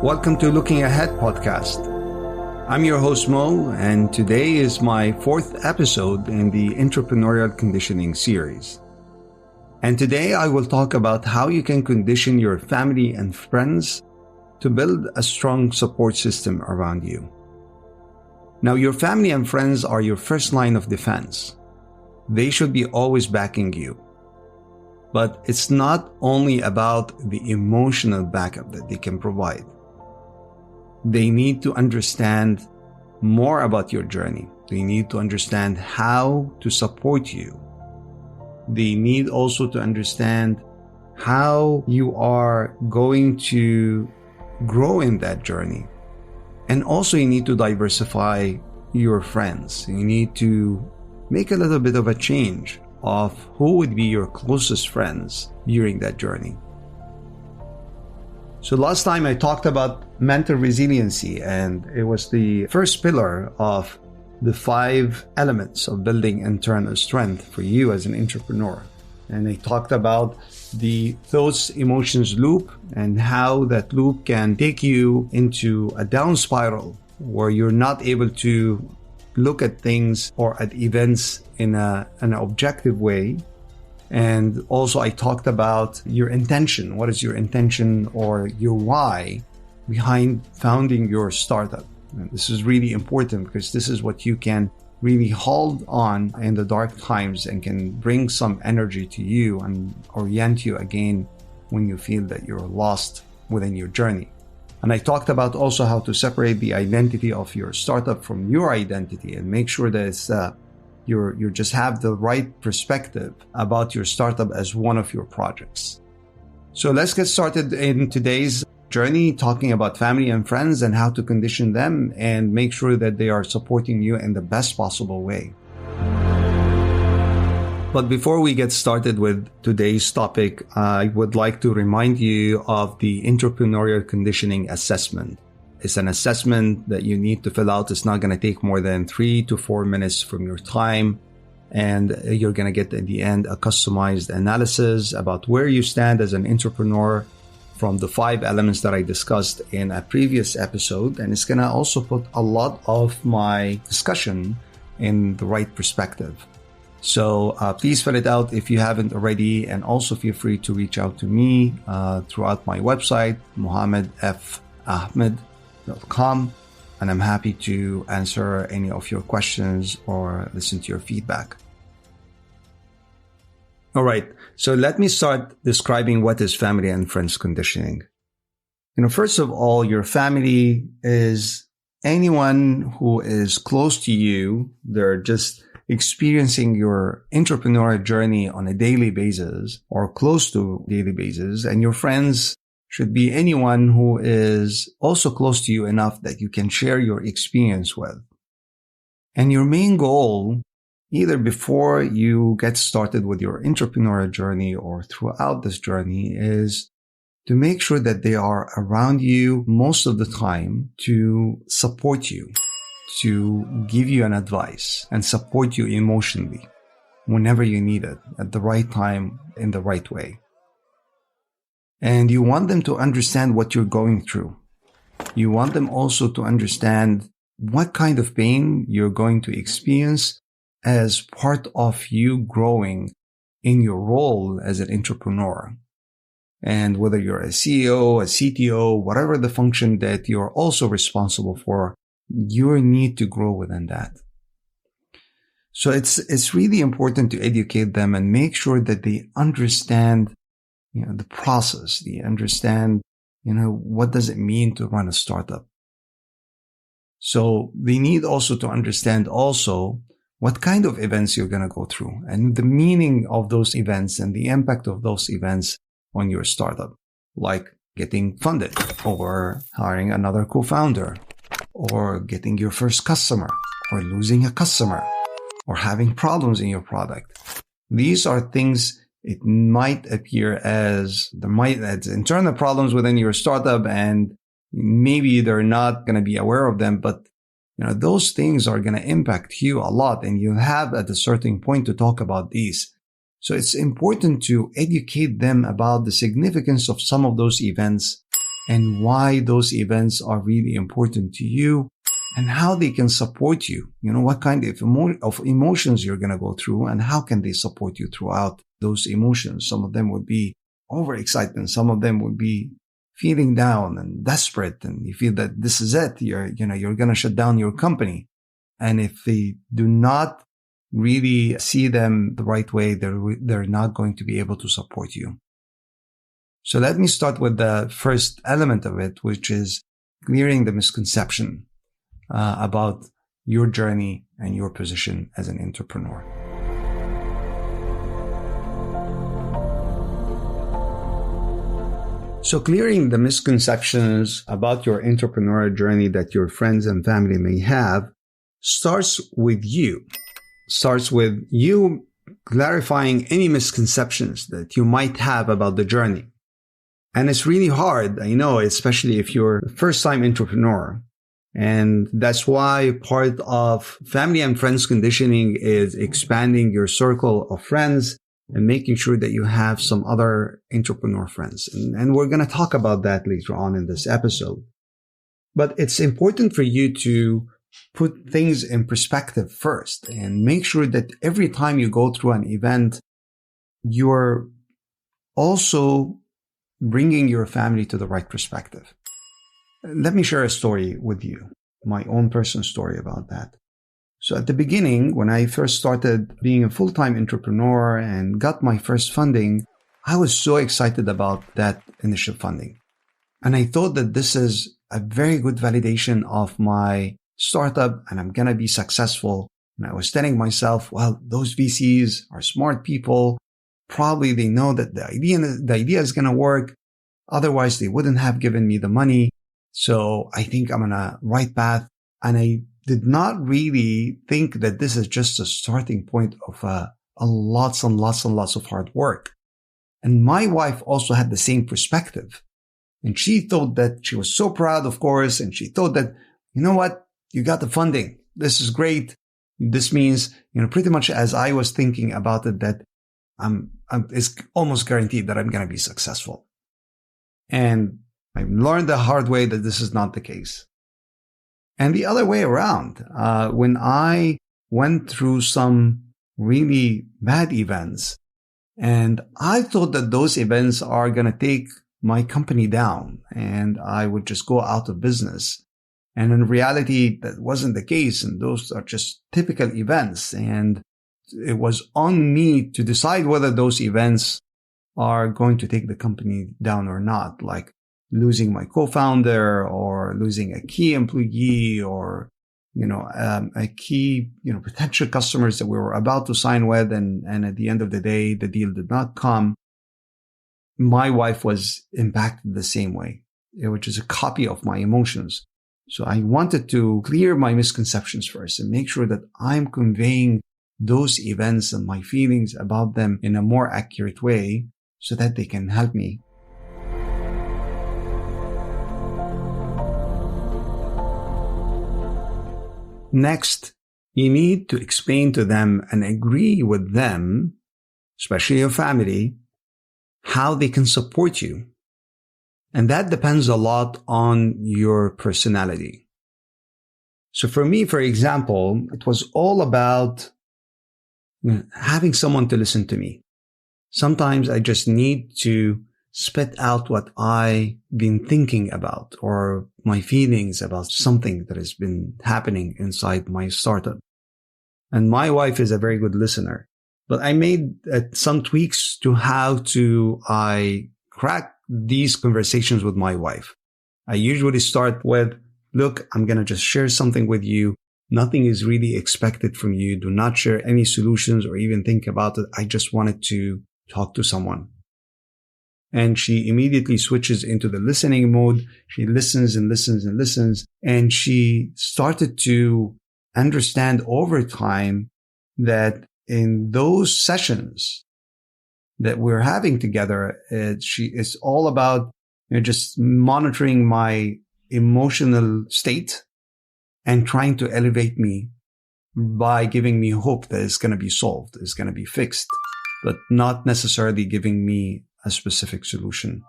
Welcome to Looking Ahead podcast. I'm your host Mo, and today is my fourth episode in the Entrepreneurial Conditioning series. And today I will talk about how you can condition your family and friends to build a strong support system around you. Now, your family and friends are your first line of defense. They should be always backing you. But it's not only about the emotional backup that they can provide. They need to understand more about your journey. They need to understand how to support you. They need also to understand how you are going to grow in that journey. And also you need to diversify your friends. You need to make a little bit of a change of who would be your closest friends during that journey. So last time I talked about mental resiliency, and it was the first pillar of the 5 elements of building internal strength for you as an entrepreneur. And I talked about the thoughts, emotions loop and how that loop can take you into a down spiral where you're not able to look at things or at events in an objective way. And also I talked about your intention. What is your intention or your why behind founding your startup? And this is really important because this is what you can really hold on in the dark times and can bring some energy to you and orient you again when you feel that you're lost within your journey. And I talked about also how to separate the identity of your startup from your identity and make sure that it's you just have the right perspective about your startup as one of your projects. So let's get started in today's journey talking about family and friends and how to condition them and make sure that they are supporting you in the best possible way. But before we get started with today's topic, I would like to remind you of the Entrepreneurial Conditioning Assessment. It's an assessment that you need to fill out. It's not going to take more than 3 to 4 minutes from your time. And you're going to get at the end a customized analysis about where you stand as an entrepreneur from the 5 elements that I discussed in a previous episode. And it's going to also put a lot of my discussion in the right perspective. So please fill it out if you haven't already. And also feel free to reach out to me throughout my website, mohammedfahmed.com, and I'm happy to answer any of your questions or listen to your feedback. All right, so let me start describing what is family and friends conditioning. First of all, your family is anyone who is close to you. They're just experiencing your entrepreneurial journey on a daily basis or close to daily basis, and your friends should be anyone who is also close to you enough that you can share your experience with. And your main goal, either before you get started with your entrepreneurial journey or throughout this journey, is to make sure that they are around you most of the time to support you, to give you an advice and support you emotionally whenever you need it at the right time in the right way. And you want them to understand what you're going through. You want them also to understand what kind of pain you're going to experience as part of you growing in your role as an entrepreneur. And whether you're a CEO, a CTO, whatever the function that you're also responsible for, you need to grow within that. So it's really important to educate them and make sure that they understand the process. They understand, what does it mean to run a startup? So they need also to understand also what kind of events you're going to go through and the meaning of those events and the impact of those events on your startup, like getting funded or hiring another co-founder or getting your first customer or losing a customer or having problems in your product. These are things. It might appear as internal problems within your startup, and maybe they're not going to be aware of them, but those things are going to impact you a lot, and you have at a certain point to talk about these. So it's important to educate them about the significance of some of those events and why those events are really important to you and how they can support you. What kind of emotions you're going to go through and how can they support you throughout those emotions. Some of them would be overexcitement. Some of them would be feeling down and desperate, and you feel that this is it. You're going to shut down your company. And if they do not really see them the right way, they're not going to be able to support you. So let me start with the first element of it, which is clearing the misconception about your journey and your position as an entrepreneur. So clearing the misconceptions about your entrepreneurial journey that your friends and family may have starts with you. Starts with you clarifying any misconceptions that you might have about the journey. And it's really hard, I know, especially if you're a first-time entrepreneur. And that's why part of family and friends conditioning is expanding your circle of friends and making sure that you have some other entrepreneur friends. And we're going to talk about that later on in this episode. But it's important for you to put things in perspective first and make sure that every time you go through an event, you're also bringing your family to the right perspective. Let me share a story with you, my own personal story about that. So at the beginning, when I first started being a full-time entrepreneur and got my first funding, I was so excited about that initial funding. And I thought that this is a very good validation of my startup and I'm going to be successful. And I was telling myself, well, those VCs are smart people. Probably they know that the idea is going to work. Otherwise, they wouldn't have given me the money. So I think I'm on a right path. And I did not really think that this is just a starting point of lots and lots and lots of hard work. And my wife also had the same perspective. And she thought that she was so proud, of course. And she thought that, you know what? You got the funding. This is great. This means, pretty much as I was thinking about it, that it's almost guaranteed that I'm going to be successful. And I learned the hard way that this is not the case. And the other way around, when I went through some really bad events, and I thought that those events are going to take my company down and I would just go out of business. And in reality, that wasn't the case. And those are just typical events. And it was on me to decide whether those events are going to take the company down or not, like losing my co-founder or losing a key employee or, a key, potential customers that we were about to sign with. And at the end of the day, the deal did not come. My wife was impacted the same way, which is a copy of my emotions. So I wanted to clear my misconceptions first and make sure that I'm conveying those events and my feelings about them in a more accurate way so that they can help me. Next, you need to explain to them and agree with them, especially your family, how they can support you. And that depends a lot on your personality. So for me, for example, it was all about having someone to listen to me. Sometimes I just need to spit out what I've been thinking about or my feelings about something that has been happening inside my startup. And my wife is a very good listener, but I made some tweaks to how I crack these conversations with my wife. I usually start with, look, I'm going to just share something with you. Nothing is really expected from you. Do not share any solutions or even think about it. I just wanted to talk to someone. And she immediately switches into the listening mode. She listens and listens and listens. And she started to understand over time that in those sessions that we're having together, it's all about just monitoring my emotional state and trying to elevate me by giving me hope that it's going to be solved, it's going to be fixed, but not necessarily giving me a specific solution.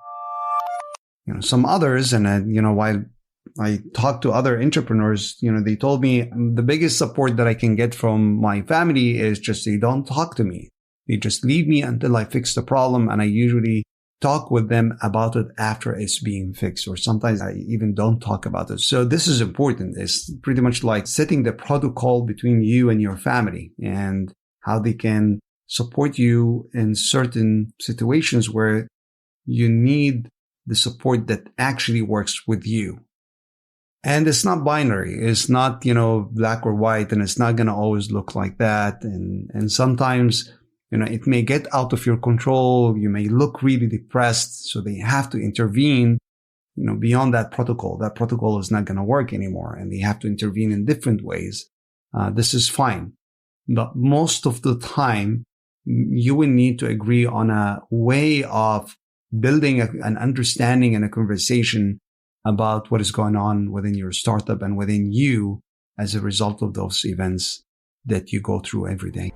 Some others, and while I talked to other entrepreneurs, they told me the biggest support that I can get from my family is just they don't talk to me. They just leave me until I fix the problem. And I usually talk with them about it after it's being fixed, or sometimes I even don't talk about it. So this is important. It's pretty much like setting the protocol between you and your family and how they can support you in certain situations where you need the support that actually works with you. And it's not binary. It's not, black or white, and it's not going to always look like that. And sometimes, it may get out of your control. You may look really depressed. So they have to intervene, beyond that protocol. That protocol is not going to work anymore, and they have to intervene in different ways. This is fine. But most of the time, you will need to agree on a way of building an understanding and a conversation about what is going on within your startup and within you as a result of those events that you go through every day.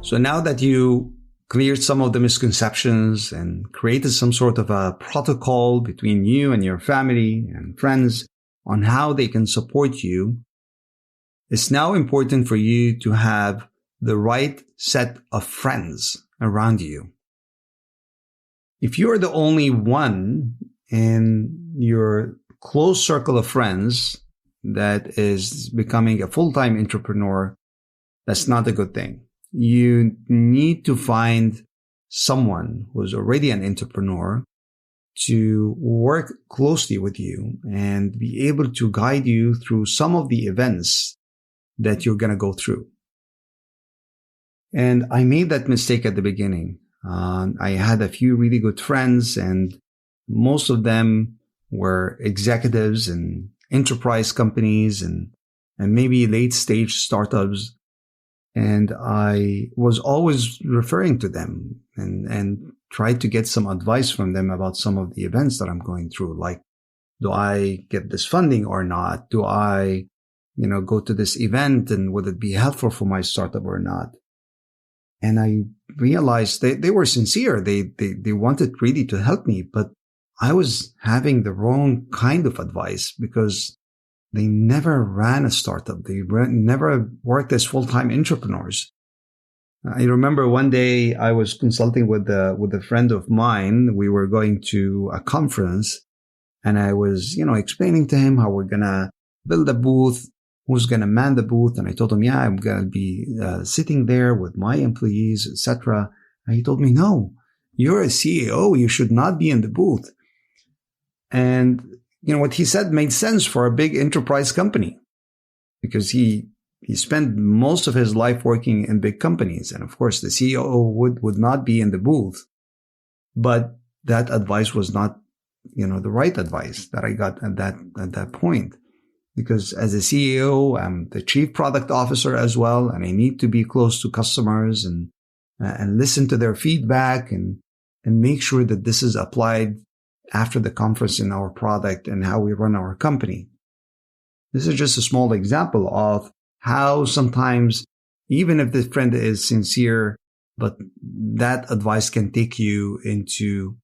So now that you cleared some of the misconceptions and created some sort of a protocol between you and your family and friends on how they can support you, it's now important for you to have the right set of friends around you. If you're the only one in your close circle of friends that is becoming a full-time entrepreneur, that's not a good thing. You need to find someone who's already an entrepreneur to work closely with you and be able to guide you through some of the events that you're going to go through. And I made that mistake at the beginning. I had a few really good friends, and most of them were executives in enterprise companies and maybe late stage startups. And I was always referring to them and tried to get some advice from them about some of the events that I'm going through. Like, do I get this funding or not? Do I, go to this event, and would it be helpful for my startup or not? And I realized they were sincere. They wanted really to help me, but I was having the wrong kind of advice because they never ran a startup. They never worked as full-time entrepreneurs. I remember one day I was consulting with a friend of mine. We were going to a conference, and I was, explaining to him how we're going to build a booth, who's going to man the booth. And I told him, yeah, I'm going to be sitting there with my employees, etc. And he told me, no, you're a CEO. You should not be in the booth. And, what he said made sense for a big enterprise company, because he spent most of his life working in big companies. And of course, the CEO would not be in the booth. But that advice was not, the right advice that I got at that point. Because as a CEO, I'm the chief product officer as well, and I need to be close to customers and listen to their feedback and make sure that this is applied after the conference in our product and how we run our company. This is just a small example of how sometimes, even if the friend is sincere, but that advice can take you into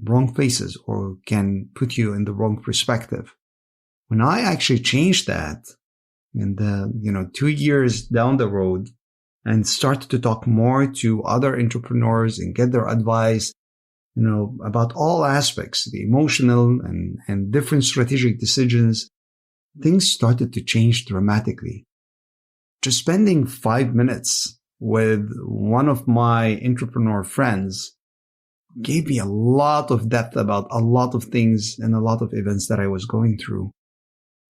wrong places or can put you in the wrong perspective. When I actually changed that in 2 years down the road and started to talk more to other entrepreneurs and get their advice, about all aspects, the emotional and different strategic decisions, things started to change dramatically. Just spending 5 minutes with one of my entrepreneur friends gave me a lot of depth about a lot of things and a lot of events that I was going through,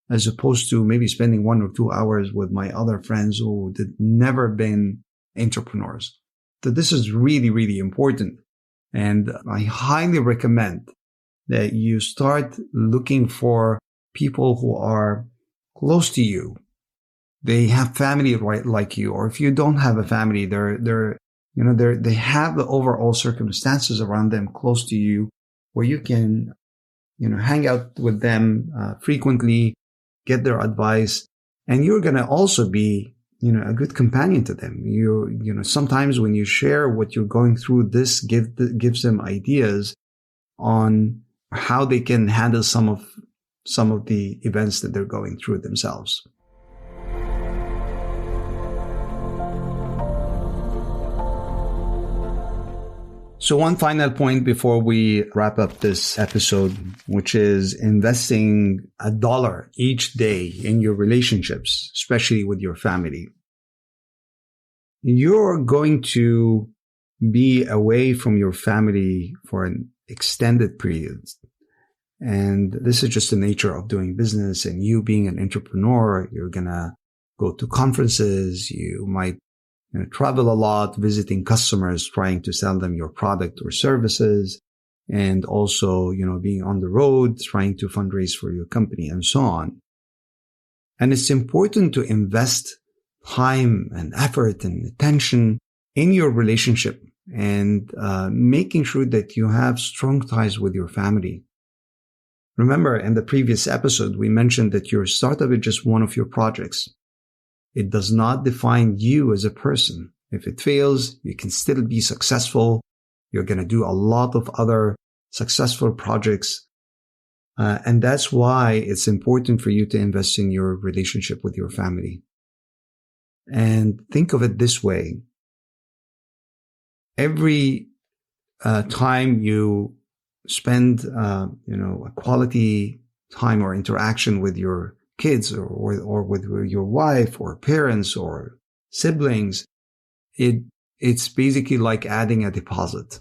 as opposed to maybe spending 1 or 2 hours with my other friends who had never been entrepreneurs. So this is really, really important. And I highly recommend that you start looking for people who are close to you. They have family right like you, or if you don't have a family, they have the overall circumstances around them close to you where you can, hang out with them frequently, get their advice, and you're going to also be, a good companion to them. Sometimes when you share what you're going through, this gives them ideas on how they can handle some of the events that they're going through themselves. So one final point before we wrap up this episode, which is investing $1 each day in your relationships, especially with your family. You're going to be away from your family for an extended period. And this is just the nature of doing business, and you being an entrepreneur, you're going to go to conferences. You might travel a lot, visiting customers, trying to sell them your product or services, and also, being on the road, trying to fundraise for your company and so on. And it's important to invest time and effort and attention in your relationship and making sure that you have strong ties with your family. Remember, in the previous episode, we mentioned that your startup is just one of your projects. It does not define you as a person. If it fails, you can still be successful. You're going to do a lot of other successful projects. And that's why it's important for you to invest in your relationship with your family. And think of it this way. Every time you spend, a quality time or interaction with your kids or with your wife or parents or siblings, it's basically like adding a deposit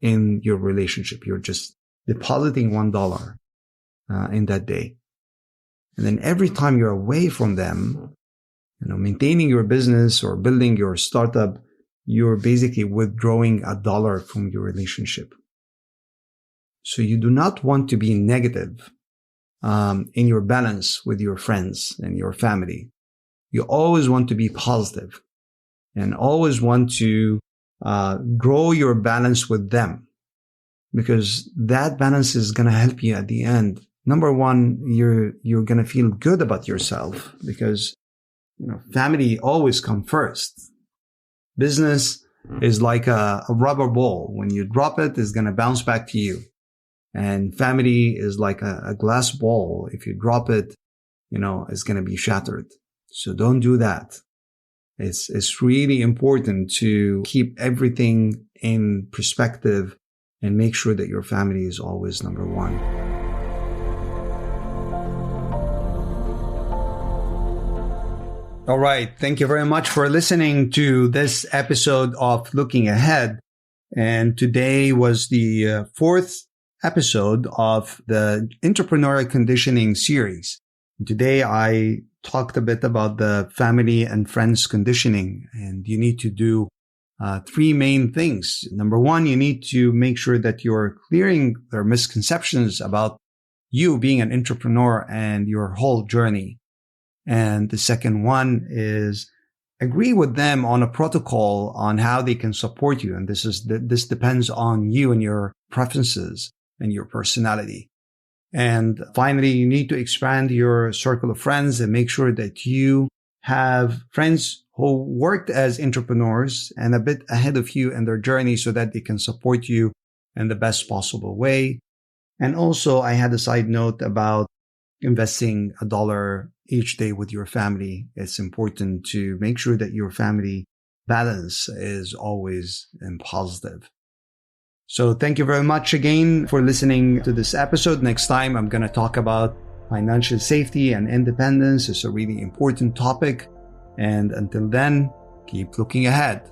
in your relationship. You're just depositing $1 in that day. And then every time you're away from them, maintaining your business or building your startup, you're basically withdrawing $1 from your relationship. So you do not want to be negative in your balance with your friends and your family. You always want to be positive and always want to grow your balance with them, because that balance is going to help you at the end. Number one, you're going to feel good about yourself because, family always come first. Business is like a rubber ball. When you drop it, it's going to bounce back to you. And family is like a glass ball. If you drop it, it's going to be shattered. So don't do that. It's really important to keep everything in perspective and make sure that your family is always number one. All right. Thank you very much for listening to this episode of Looking Ahead. And today was the fourth episode of the Entrepreneurial Conditioning series. Today, I talked a bit about the family and friends conditioning, and you need to do three main things. Number one, you need to make sure that you're clearing their misconceptions about you being an entrepreneur and your whole journey. And the second one is agree with them on a protocol on how they can support you. And this depends on you and your preferences and your personality. And finally, you need to expand your circle of friends and make sure that you have friends who worked as entrepreneurs and a bit ahead of you in their journey so that they can support you in the best possible way. And also, I had a side note about investing $1 each day with your family. It's important to make sure that your family balance is always in positive. So thank you very much again for listening to this episode. Next time, I'm going to talk about financial safety and independence. It's a really important topic. And until then, keep looking ahead.